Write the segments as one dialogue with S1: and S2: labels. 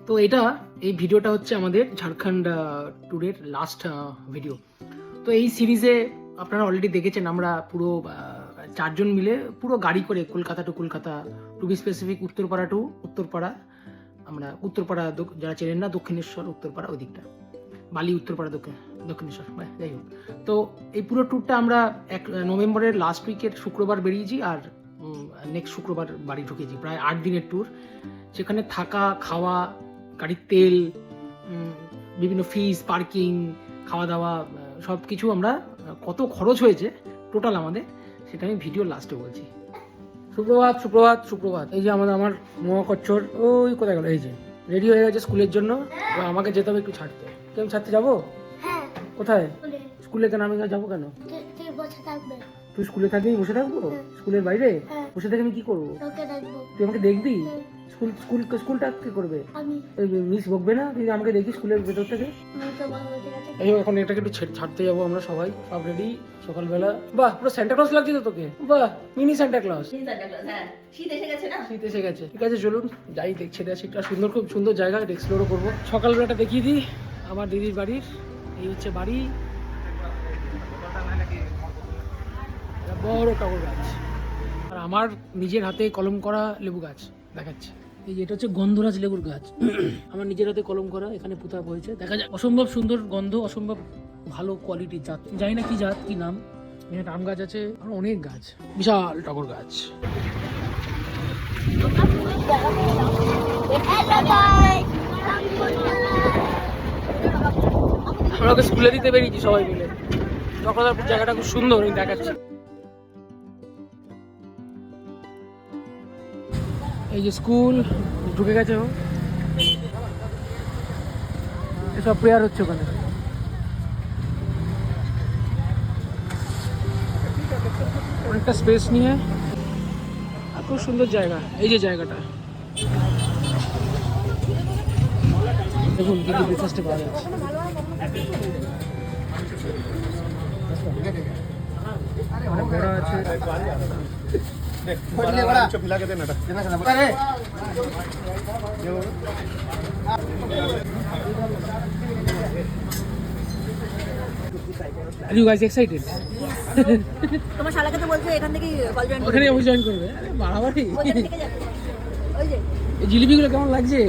S1: তো এই ভিডিওটা হচ্ছে আমাদের ঝাড়খণ্ড ট্যুরের লাস্ট ভিডিও। তো এই সিরিজে আপনারা অলরেডি দেখেছেন আমরা পুরো 4 জন মিলে পুরো গাড়ি করে Kolkata to be specific Uttarpara আমরা উত্তরপাড়া যারা চেনেন না দক্ষিণেশ্বর উত্তরপাড়া ওই দিকটা বালি উত্তরপাড়া দক্ষিণেশ্বর যাই হোক। তো এই পুরো ট্যুরটা আমরা নভেম্বরের লাস্ট উইকের শুক্রবার বেরিয়েছি আর নেক্সট শুক্রবার বাড়ি ঢুকেছি। প্রায় 8 দিনের ট্যুর, সেখানে থাকা খাওয়া, গাড়ির তেল, বিভিন্ন ফিস, পার্কিং, খাওয়া দাওয়া সব কিছু আমরা কত খরচ হয়েছে টোটাল আমাদের সেটা আমি ভিডিওর লাস্টে বলছি। সুপ্রভাত। এই যে আমার মহাকচ্ছর ওই কোথায় গেল, এই যে রেডি হয়ে গেছে স্কুলের জন্য। আমাকে যেতে হবে একটু ছাড়তে। কেমন ছাড়তে যাবো? কোথায়? স্কুলে কেন? আমি যাবো কেন? তুই স্কুলে থাকবি? বসে থাকবো স্কুলের বাইরে? বসে থেকে আমি কি করবো? তুই আমাকে দেখবি? স্কুলটা কি করবে? মিস বকবে না তুই আমাকে দেখি স্কুলের ভেতর থেকে? এই এখন এটাকে একটু ছাড়তে যাবো আমরা সবাই, সব রেডি সকালবেলা। বাহ, পুরো সান্টা ক্লজ লাগছে তো তোকে। বাহ, মিনি সান্টা ক্লজ। শীত এসে গেছে। ঠিক আছে চলুন যাই, দেখছে একটা খুব সুন্দর জায়গা, এক্সপ্লোরও করবো। সকালবেলাটা দেখিয়ে দিই আমার দিদির বাড়ির। এই হচ্ছে বাড়ি, বড় টগর গাছ, আর আমার নিজের হাতে কলম করা লেবু গাছ দেখাচ্ছে। এই যে এটা হচ্ছে গন্ধরাজ লেবুর গাছ, আমার নিজের হাতে কলম করা, এখানে পুঁতা হয়েছে। দেখা যায় অসম্ভব সুন্দর গন্ধ, অসম্ভব ভালো কোয়ালিটির জাত, জানি না কি জাত কি নাম। এখানে আম গাছ আছে, আর অনেক গাছ, বিশাল টগর গাছ। আমরা ওকে স্কুলে দিতে বেরিয়েছি সবাই মিলে। চক্রধরপুর জায়গাটা খুব সুন্দর, আমি দেখাচ্ছি। এই যে স্কুল ঢুকে গেছে, ও এসব প্রেয়ার হচ্ছে ওখানে। অনেকটা স্পেস নিয়ে, আর খুব সুন্দর জায়গা। এই যে জায়গাটা দেখুন কি কি ব্রেকফাস্টে পাওয়া যাচ্ছে। অনেক বড় আছে। Are you guys excited?
S2: তোমার শালাকে তো বলছো এখান থেকে কল জয়েন করবে।
S1: ওখানে অবশ্যই জয়েন করবে। আরে বাড়াবাড়ি।
S2: ওখান থেকে যাবে। ওই যে
S1: এই জিলিপিগুলো কেমন লাগছে?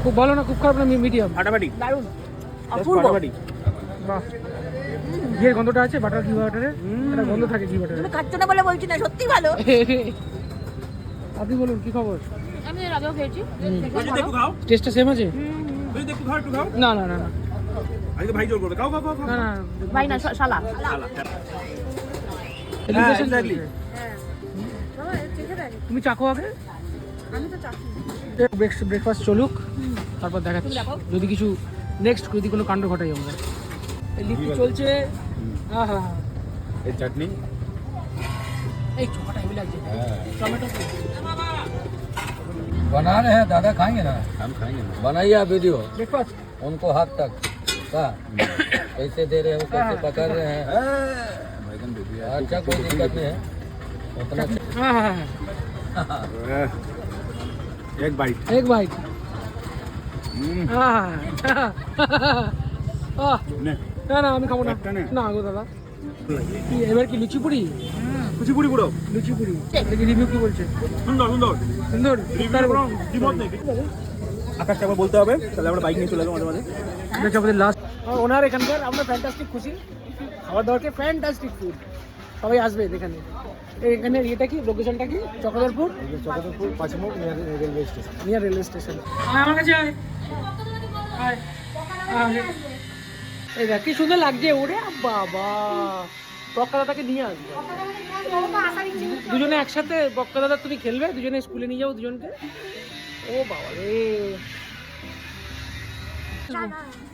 S1: খুব ভালো না খুব খারাপ না মিডিয়াম?
S3: ফাটাফাটি,
S2: দারুণ, অপূর্ব।
S3: ফাটাফাটি।
S1: বাহ, ঘিয়ের গন্ধটা আছে, বাটার ঘি বাটারের একটা গন্ধ থাকে ঘি বাটারের।
S2: তুমি খাচ্ছ না বলে বলছি না, সত্যি ভালো।
S1: আপনি বলুন কি খবর?
S2: আমি এর আগেও খেয়েছি।
S1: টেস্টটা সেম আছে?
S3: একটু খাও।
S1: না না না না
S3: আজকে ভাই জোর করবে, খাও।
S1: না না
S2: ভাই না, শালা।
S3: এক্স্যাক্টলি।
S1: তুমি চাকো আগে,
S2: আমি তো চাচ্ছি।
S1: ব্রেকফাস্ট চলুক, তারপর দেখাচ্ছি যদি কিছু নেক্সট যদি কোনো কাণ্ড ঘটাই আমরা। এই লিফট চলছে। হ্যাঁ হ্যাঁ,
S3: এই চাটনি,
S1: এই চোখাটা হেভি লাগছে। টমেটো
S4: बना रहे हैं दादा, खाएंगे ना?
S3: हम खाएंगे ना।
S4: बनाइए आप वीडियो,
S1: ব্রেকফাস্ট।
S4: उनको हाथ तक का कैसे दे रहे हो, कैसे पकड़ रहे हैं।
S3: बैगन दे दिया।
S4: अच्छा कोई दिक्कत नहीं है उतना।
S1: হ্যাঁ হ্যাঁ হ্যাঁ,
S3: एक बाइट।
S1: এক বাইট। হ্যাঁ
S3: নে।
S1: না না আমি খাবো না।
S3: একটা নে।
S1: না গো দাদা। কি এবার কি লুচি পুরি?
S3: কুচিপুরি পুরো
S1: লুচি পুরি দেখি রিভিউ কি বলছে।
S3: সুন্দর সুন্দর
S1: সুন্দর।
S3: দ্বিমত নেই। আকাশটা আবার বলতে হবে, তাহলে আমরা বাইক নিয়ে চলে যাবো মাঝে মাঝে।
S1: এটা হচ্ছে আমাদের লাস্ট। ওনার এখানকার আমরা ফ্যান্টাস্টিক খুশি, খাবার দাবারকে ফ্যান্টাস্টিক ফুড, সবাই আসবে এখানে। এখানে এটা কি লোকেশনটা কি? চক্রধরপুর 5 মোড় নিয়ার রেলওয়ে স্টেশন। আমার কাছে আয়। এই দেখ কি সুন্দর লাগছে। ওরে বাবা, বক্কা দাদাকে নিয়ে আসবে দুজনে একসাথে। বক্কা দাদা তুমি খেলবে দুজনে, স্কুলে নিয়ে যাও দুজনকে। ও বাবা রে,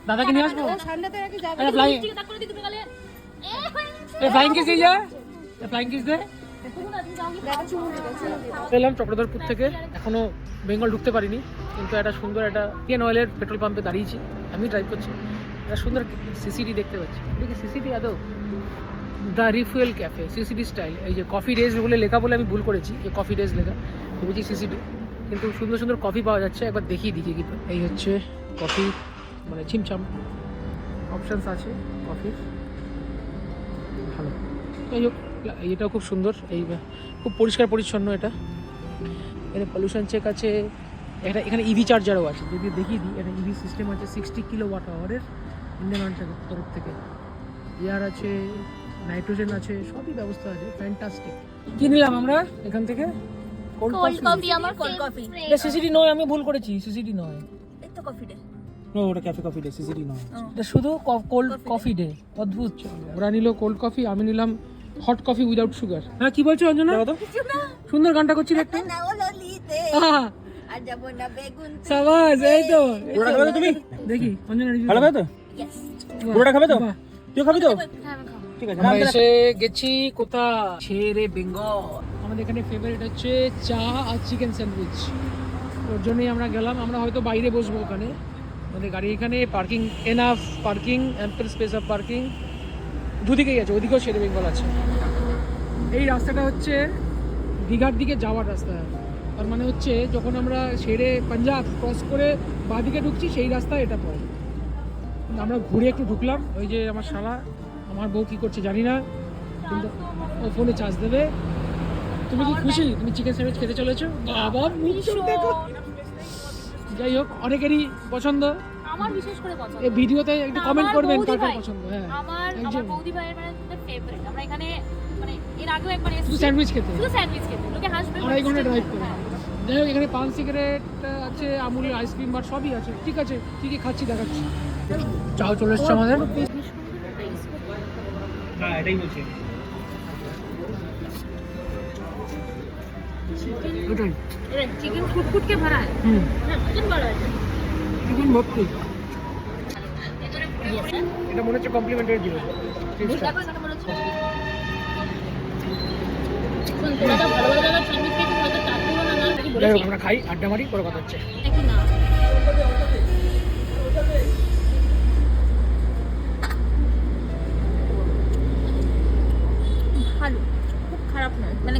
S1: দাদাকে নিয়ে আসবো। ফ্লাইং কিস দিয়ে যা, ফ্লাইং কিস দে। এলাম চক্রধরপুর থেকে, এখনো বেঙ্গল ঢুকতে পারিনি। কিন্তু একটা সুন্দর একটা ইন্ডিয়ান অয়েলের পেট্রোল পাম্পে দাঁড়িয়েছি, আমি ড্রাইভ করছি, একটা সুন্দর সিসিটি দেখতে পাচ্ছি। এটা কি সিসিটি আদৌ? The refuel cafe, CCT style. এই যে কফি ডেজ বলে লেখা বলে আমি ভুল করেছি, যে কফি ডেজ লেখা, ভেবেছি সিসিটি। কিন্তু সুন্দর সুন্দর কফি পাওয়া যাচ্ছে, একবার দেখিয়ে দিকে কি। এই হচ্ছে কফি, মানে ছিমছাম অপশানস আছে কফির, ভালো। যাই হোক, এটাও খুব সুন্দর, এই খুব পরিষ্কার পরিচ্ছন্ন। এটা এখানে পলিউশন চেক আছে, এটা এখানে ইভি চার্জারও আছে, যদি দেখিয়ে দিই। এটা ইভি সিস্টেম আছে 60 কিলোওয়াট আওয়ারের, ইন্ডিয়ান অয়েল তরফ থেকে। এয়ার আছে, নাইট্রোজেন আছে, সবই ব্যবস্থা আছে, ফ্যান্টাস্টিক। কি নিলাম আমরা এখান থেকে?
S2: কোল্ড কফি, আমার কোল্ড কফি।
S1: এটা সিসিটি নয়, আমি ভুল করেছি, সিসিটি নয়।
S2: এই তো কফি ডে।
S3: ও ওটা ক্যাফে কফি ডে, সিসিটি নয়।
S1: এটা শুধু কোল্ড কফি ডে। অদ্ভুত। ওরা নিল কোল্ড কফি, আমি নিলাম হট কফি উইদাউট সুগার। হ্যাঁ, কি বলছো অঞ্জনা?
S2: কিছু না।
S1: সুন্দর গানটা করছিল একটা।
S2: না ওলিতে
S1: আহা,
S2: আর যাব না বেগুন।
S1: সাবাস, এই তো।
S3: পুরোটা খাবে তো তুমি?
S1: দেখি অঞ্জনা review
S3: ভালো খাবে তো?
S2: ইয়েস।
S3: পুরোটা খাবে তো?
S1: বাহ।
S3: তুই খাবি তো?
S2: হ্যাঁ আমি খাবো।
S3: ঠিক আছে।
S1: আমরা এসে গেছি কোথা? ছেড়ে বেঙ্গল। আমাদের এখানে ফেভারিট হচ্ছে চা আর চিকেন স্যান্ডউইচ, ওর জন্যই আমরা গেলাম। আমরা হয়তো বাইরে বসবো ওখানে, আমাদের গাড়ি এখানে parking, enough parking, ample space of parking. দুদিকেই আছে, ওদিকেও ছেড়ে বেঙ্গল আছে। এই রাস্তাটা হচ্ছে দীঘার দিকে যাওয়ার রাস্তা, তার মানে হচ্ছে যখন আমরা ছেড়ে পাঞ্জাব ক্রস করে বাঁদিকে ঢুকছি, সেই রাস্তা এটা পড়ে। আমরা ঘুরে একটু ঢুকলাম। ওই যে আমার শালা, আমার বউ কি করছে জানি না, কিন্তু ও ফোনে চার্জ দেবে। তুমি কি খুশি? তুমি চিকেন স্যান্ডউইচ খেতে চলেছো? বাবা মুখ চোখ দেখো। যাই হোক, অনেকেরই পছন্দ।
S5: আমার বিশেষ করে পছন্দ।
S1: এই ভিডিওতে একটু কমেন্ট
S5: আমার
S1: করবেন
S5: বৌদি
S1: কার কার
S5: ভাই।
S1: পছন্দ। হ্যাঁ,
S5: আমার
S1: একদম।
S5: বৌদি ভাইয়ের মানে ফেভারিট। আমরা এখানে মানে এর আগেও একবার এসেছি
S1: শুধু স্যান্ডউইচ খেতে,
S5: শুধু স্যান্ডউইচ খেতে, লোকে হাসবে।
S1: 2.5 ঘন্টা ড্রাইভ করে।
S5: হ্যাঁ।
S1: যাই হোক, এখানে পান সিগারেট আছে, আমুলের আইসক্রিম বার সবই আছে। ঠিক আছে, কি কি খাচ্ছি দেখাচ্ছি। চাও চলে এসছে আমাদের।
S3: হ্যাঁ এটাই বলছি।
S1: ওটাই।
S5: চিকেন ফুটফুটকে ভরা है। হ্যাঁ, চিকেন ভরা আছে।
S1: চিকেন ভর্তি। এটা মনে হচ্ছে কমপ্লিমেন্টারি দিবে।
S5: দেখো এখানে বলেছে শুন, তোরা তো ভালো ভালো জায়গায় স্যান্ডউইচ খেতে হয়তো চাটনি না না কি
S1: যাই হোক,
S5: বলেছে
S1: আমরা খাই, আড্ডা মারি, পরে কথা হচ্ছে।
S5: নাকি না।
S2: ভালো, খুব খারাপ নয়, মানে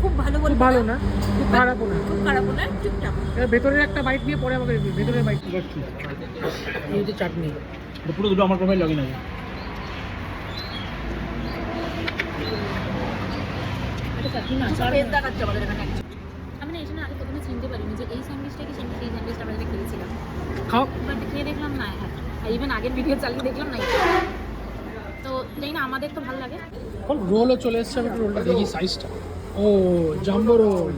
S2: খুব ভালো
S1: খুব
S2: বলবো
S1: ভালো না, খুব খারাপও না।
S2: খুব খারাপও না, ঠিকঠাক।
S1: এবার ভেতরের একটা বাইট নিয়ে পরে আমাকে রিভিউ। ভেতরের বাইট এই যে চাটনি।
S3: পুরো দুটো আমার প্রোফাইল লগইন আছে।
S5: এটা চাটনি না।
S2: বেশ দেখাচ্ছে আমাদের এখানে।
S5: আমি না এখানে আগে প্রথমে চিনতে পারিনি যে এই স্যান্ডউইচটা কি সেই স্যান্ডউইচটা আমরা যেটা খেয়েছিলাম।
S1: খাও।
S5: বাট খেয়ে দেখলাম না, হ্যাঁ ইভেন আগের ভিডিও চালিয়ে দেখলাম না। তো জানি না, আমাদের তো ভালো লাগে।
S1: রোলও চলে এসছে, আমি একটু রোলটা দেখি সাইজটা। ও জাম্বো রোল,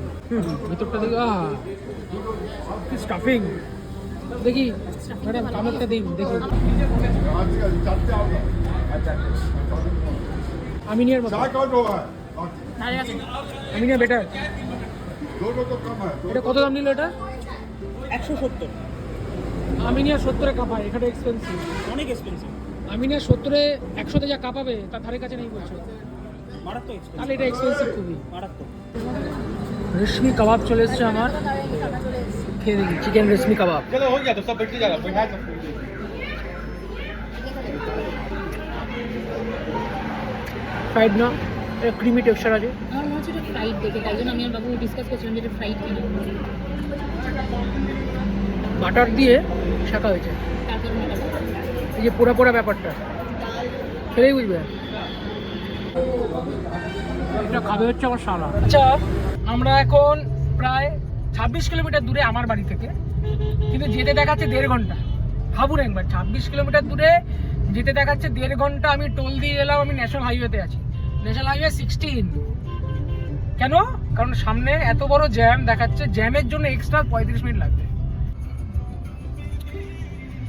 S1: ভেতরটা দেখি। কি স্টাফিং দেখি। ম্যাডাম কামেরটা দিন দেখি। আমিনিয়ার মতো,
S6: चाय कौन होगा?
S5: ভালো লাগে।
S1: আমিনিয়া বেটার।
S6: दोनों तो कम है।
S1: এটা কত দাম নিল এটা?
S3: 170।
S1: আমিনিয়া 70-এ কাপায়, এখানে এক্সপেন্সিভ,
S3: অনেক এক্সপেন্সিভ।
S1: আমিনিয়া 70-এ 100-তে যা কাপাবে তার ধারে কাছে নেই বলছো,
S3: মারাত্মক এক্সপেন্সিভ।
S1: তাহলে এটা এক্সপেন্সিভ খুবই।
S3: মারাত্মক।
S1: রেশমি কাবাব চলে এসছে আমার, খেয়ে দেখি। চিকেন রেশমি কাবাব।
S6: चलो हो गया तो सब बैठ जाएगा बैठा तो
S1: ফ্রাইড না, এটা ক্রিমি টেক্সচার আছে।
S5: আমার মনে হচ্ছে এটা ফ্রাইড দেখে, তাই জন্য আমি আর বাবু ডিসকাস করছিলাম যে এটা ফ্রাইড কিনা।
S1: বাটার দিয়ে শাকা হয়েছে,
S5: তারপর
S1: এই যে পোড়া পোড়া ব্যাপারটা খেলেই বুঝবে। এটা খাবে হচ্ছে আমার শালা। আচ্ছা, আমরা এখন প্রায় 26 কিলোমিটার দূরে আমার বাড়ি থেকে, কিন্তু যেতে দেখাচ্ছে 1.5 ঘন্টা। ভাবুন একবার, 26 কিলোমিটার দূরে যেতে দেখাচ্ছে 1.5 ঘন্টা। আমি টোল দিয়ে এলাম, আমি ন্যাশনাল হাইওয়েতে আছি, ন্যাশনাল হাইওয়ে 16। কেন? কারণ সামনে এত বড় জ্যাম দেখাচ্ছে, জ্যামের জন্য এক্সট্রা 35 মিনিট লাগবে।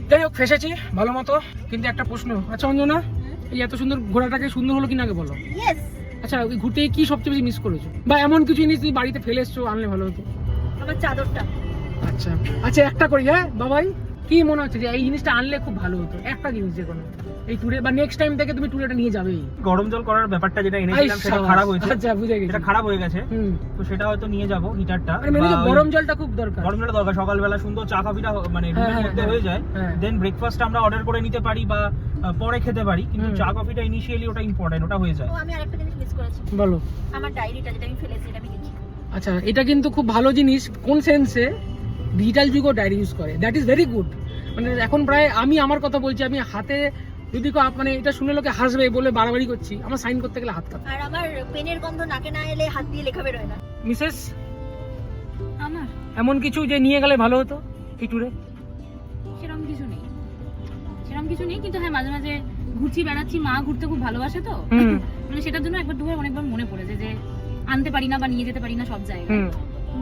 S1: যাই হোক, ফেসেছি ভালো মতো। কিন্তু একটা প্রশ্ন, আচ্ছা অঞ্জনা, এই এত সুন্দর ঘোড়াটাকে সুন্দর হলো কিনা আগে বলো।
S2: ইয়েস।
S1: আচ্ছা, ওই ঘুরতে গিয়ে কি সবচেয়ে বেশি মিস করেছো, বা এমন কিছু জিনিস তুমি বাড়িতে ফেলে এসছো, আনলে ভালো হতো?
S2: আমার চাদরটা।
S1: আচ্ছা আচ্ছা, একটা করি। হ্যাঁ বাবাই, কি মনে হচ্ছে যে এই জিনিসটা আনলে খুব ভালো হতো? একটা জিনিস যে কোনো এই ট্যুরে বা নেক্সট টাইম থেকে তুমি ট্যুরেটা নিয়ে যাবেই।
S3: গরম জল করার ব্যাপারটা যেটা এনেছিলাম সেটা খারাপ হয়েছে।
S1: আচ্ছা বুঝে গেছি,
S3: সেটা খারাপ হয়ে গেছে,
S1: হুম।
S3: তো সেটা হয়তো নিয়ে যাব হিটারটা।
S1: মানে মেনলি গরম জলটা খুব দরকার।
S3: গরম জলটা দরকার, সকালবেলা সুন্দর চা কফিটা মানে রুমের মধ্যে হয়ে যায়, দেন ব্রেকফাস্ট আমরা অর্ডার করে নিতে পারি বা পরে খেতে পারি, কিন্তু চা কফিটা ইনিশিয়ালি ওটা ইম্পর্টেন্ট, ওটা হয়ে যায়।
S2: ও আমি আরেকটা জিনিস মিস করেছি,
S1: বলো।
S2: আমার ডায়েরিটা যেটা আমি ফেলেছি এটা আমি লিখি।
S1: আচ্ছা এটা কিন্তু খুব ভালো জিনিস। কোন সেন্সে? ডিজিটাল যুগও ডায়েরি ইউজ করে, দ্যাট ইজ ভেরি গুড। মানে এখন প্রায় আমি আমার কথা বলছি, আমি হাতে যদি মানে এটা শুনে লোকে হাসবে বলে বাড়াবাড়ি করছি, আমার সাইন করতে গেলে হাত কাঁপে।
S2: আর আমার পেনের গন্ধ নাকে না এলে হাত দিয়ে লেখা বেরোয় না।
S1: মিসেস,
S5: আমার
S1: এমন কিছু যে নিয়ে গেলে ভালো হতো এই ট্যুরে?
S5: সেরকম কিছু নেই, সেরকম কিছু নেই, কিন্তু হ্যাঁ মাঝে মাঝে ঘুরছি বেড়াচ্ছি, মা ঘুরতে খুব ভালোবাসে তো, মানে সেটার জন্য একবার দুবার অনেকবার মনে পড়েছে যে আনতে পারি না বা নিয়ে যেতে পারি না সব জায়গায়।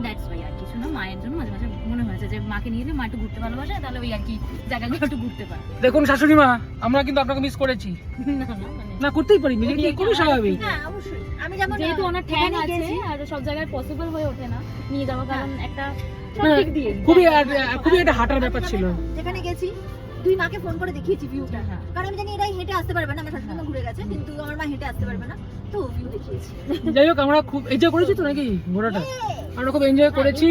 S5: দ্যাটস ওয়াই, আর কিছু না। মায়ের জন্য মাঝে মাঝে মনে হয়েছে যে মাকে নিয়ে গেলে মা একটু ঘুরতে ভালোবাসে, তাহলে ওই আর কি জায়গাগুলো একটু ঘুরতে পারে।
S1: দেখুন শাশুড়ি মা, আমরা কিন্তু আপনাকে মিস করেছি।
S5: না না মানে
S1: না করতেই পারি, মিলে কি খুবই স্বাভাবিক।
S2: হ্যাঁ অবশ্যই, আমি যেমন
S5: যেহেতু ওনার ঠ্যাং
S2: এখানে
S5: আছে
S2: গেছি,
S5: আর সব জায়গায় পসিবল হয়ে ওঠে না নিয়ে যাওয়া, কারণ একটা সব
S1: হ্যাঁ,
S5: দিক দিয়ে
S1: খুবই একটা হাঁটার ব্যাপার ছিল।
S2: যেখানে গেছি তুই মাকে ফোন করে দেখিয়েছি ভিউটা,
S5: হ্যাঁ।
S2: কারণ আমি জানি এরাই হেঁটে আসতে পারবে না, আমার শাশুড়ি মা ঘুরে গেছে, কিন্তু আমার মা হেঁটে আসতে পারবে না, তো ভিউ দেখিয়েছি।
S1: যাই হোক আমরা খুব এনজয় করেছি তো নাকি ঘোরাটা? আমরা খুব এনজয় করেছি,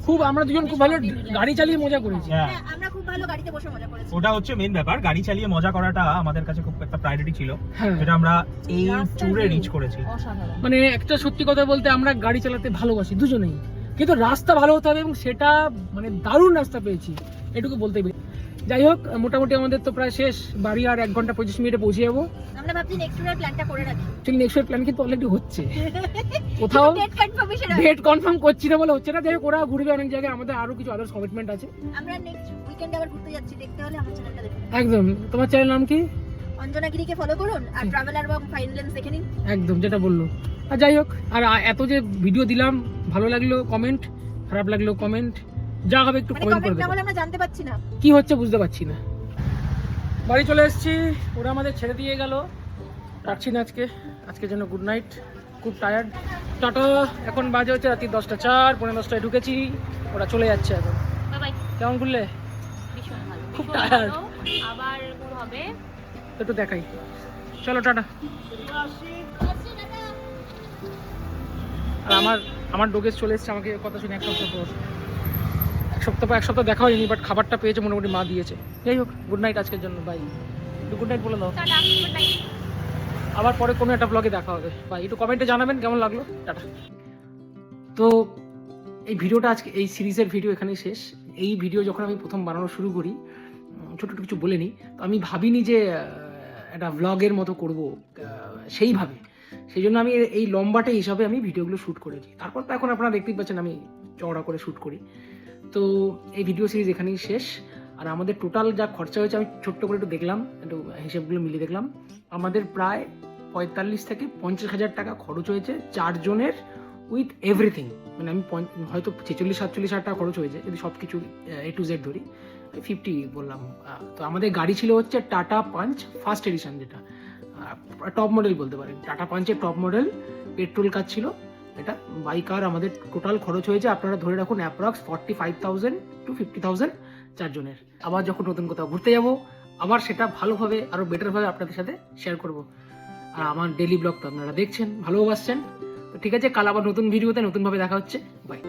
S1: খুব আমরা দুজন খুব ভালো গাড়ি চালিয়ে মজা করেছি।
S3: হ্যাঁ,
S2: হ্যাঁ, আমরা খুব ভালো গাড়িতে বসে মজা করেছি।
S3: ওটা হচ্ছে মেন ব্যাপার, গাড়ি চালিয়ে মজা করাটা আমাদের কাছে খুব একটা প্রায়োরিটি ছিল,
S1: হ্যাঁ।
S3: যেটা আমরা এই ট্যুরে রিচ করেছি।
S5: অসাধারণ।
S1: মানে একটা সত্যি কথা বলতে আমরা গাড়ি চালাতে ভালোবাসি দুজনেই, কিন্তু রাস্তা ভালো হতে হবে এবং সেটা মানে দারুণ রাস্তা পেয়েছি, এটুকু বলতেই পারি। যাই হোক মোটামুটি আমাদের তো প্রায় শেষ, বাড়ি আর 1 ঘন্টা 25 মিনিটে পৌঁছে যাবো।
S2: আমরা ভাবছি নেক্সট ইয়ার প্ল্যানটা করে রাখি।
S1: অ্যাকচুয়ালি নেক্সট প্ল্যান কিন্তু অলরেডি হচ্ছে, কোথাও
S2: ডেট কনফার্মেশন
S1: ডেট কনফার্ম করছি না বলে হচ্ছে না। যাই হোক ওরা ঘুরবে অনেক জায়গায়, আমাদের আরো কিছু আদার্স কমিটমেন্ট আছে।
S2: আমরা নেক্সট উইকেন্ডে আবার ঘুরতে যাচ্ছি, দেখতে হলে আমার চ্যানেলটা দেখুন।
S1: একদম। তোমার চ্যানেল নাম কি?
S2: অঞ্জনাগিরিকে ফলো করুন আর ট্রাভেলার এবং ফাইনল্যান্স দেখে নিন।
S1: একদম যেটা বললো। আর যাই হোক, আর এত যে ভিডিও দিলাম, ভালো লাগলো কমেন্ট, খারাপ লাগলো কমেন্ট, যা হবে একটু
S2: মানে
S1: কমেন্ট করে
S2: কমেন্ট না
S1: দেবো।
S2: বলে আমরা জানতে পারছি না
S1: কি হচ্ছে বুঝতে পারছি না। বাড়ি চলে এসেছি, ওরা আমাদের ছেড়ে দিয়ে গেল, পারছি না আজকে, আজকের জন্য গুড নাইট, খুব টায়ার্ড, টাটা। এখন বাজে হচ্ছে রাত্রি 10:04, 10:45 ঢুকেছি, ওরা চলে যাচ্ছে এখন।
S5: Bye bye.
S1: কেমন ঘুরলে?
S5: ভীষণ ভালো,
S1: খুব
S5: ভীষণ
S1: tired।
S5: ভালো। আবার ঘুর হবে।
S1: একটু দেখাই, চলো টাটা। আর আমার ডোগেস চলে এসেছে আমাকে কথা শুনে 1 সপ্তাহ পর 1 সপ্তাহ দেখা হয়নি, বাট খাবারটা পেয়েছে মোটামুটি, মা দিয়েছে। যাই হোক গুড নাইট আজকের জন্য, বাই। একটু গুড নাইট বলে দাও।
S5: Tata, good night.
S1: আবার পরে কোনো একটা ব্লগে দেখা হবে, বাই। একটু কমেন্টে জানাবেন কেমন লাগলো, টাটা। তো এই ভিডিওটা আজকে, এই সিরিজের ভিডিও এখানেই শেষ। এই ভিডিও যখন আমি প্রথম বানানো শুরু করি, ছোটো কিছু বলে নিই, তো আমি ভাবিনি যে একটা ব্লগের মতো করবো সেইভাবে, সেই জন্য আমি এই লম্বাটে হিসাবে আমি ভিডিওগুলো শ্যুট করেছি। তারপর তো এখন আপনারা দেখতেই পাচ্ছেন আমি চওড়া করে শ্যুট করি। তো এই ভিডিও সিরিজ এখানেই শেষ। আর আমাদের টোটাল যা খরচা হয়েছে আমি ছোট্ট করে একটু দেখলাম, একটু হিসেবগুলো মিলিয়ে দেখলাম, আমাদের প্রায় 45 থেকে 50,000 টাকা খরচ হয়েছে 4 জনের উইথ এভরিথিং। মানে আমি হয়তো 46-47 হাজার টাকা খরচ হয়েছে যদি সব কিছু A to Z ধরি, 50 বললাম। তো আমাদের গাড়ি ছিল হচ্ছে টাটা পাঞ্চ ফার্স্ট এডিশন, যেটা টপ মডেল বলতে পারেন, টাটা পাঞ্চের টপ মডেল, পেট্রোল কার ছিল এটা। বাইক আর আমাদের টোটাল খরচ হয়েছে আপনারা ধরে রাখুন অ্যাপ্রক্স 45,000 to 50,000 4 জনের। আবার যখন নতুন কোথাও ঘুরতে যাব, আবার সেটা ভালোভাবে আরও বেটারভাবে আপনাদের সাথে শেয়ার করব। আর আমার ডেলি ব্লগ তো আপনারা দেখছেন, ভালোবাসছেন। তো ঠিক আছে, কাল আবার নতুন ভিডিওতে নতুনভাবে দেখা হচ্ছে, বাই।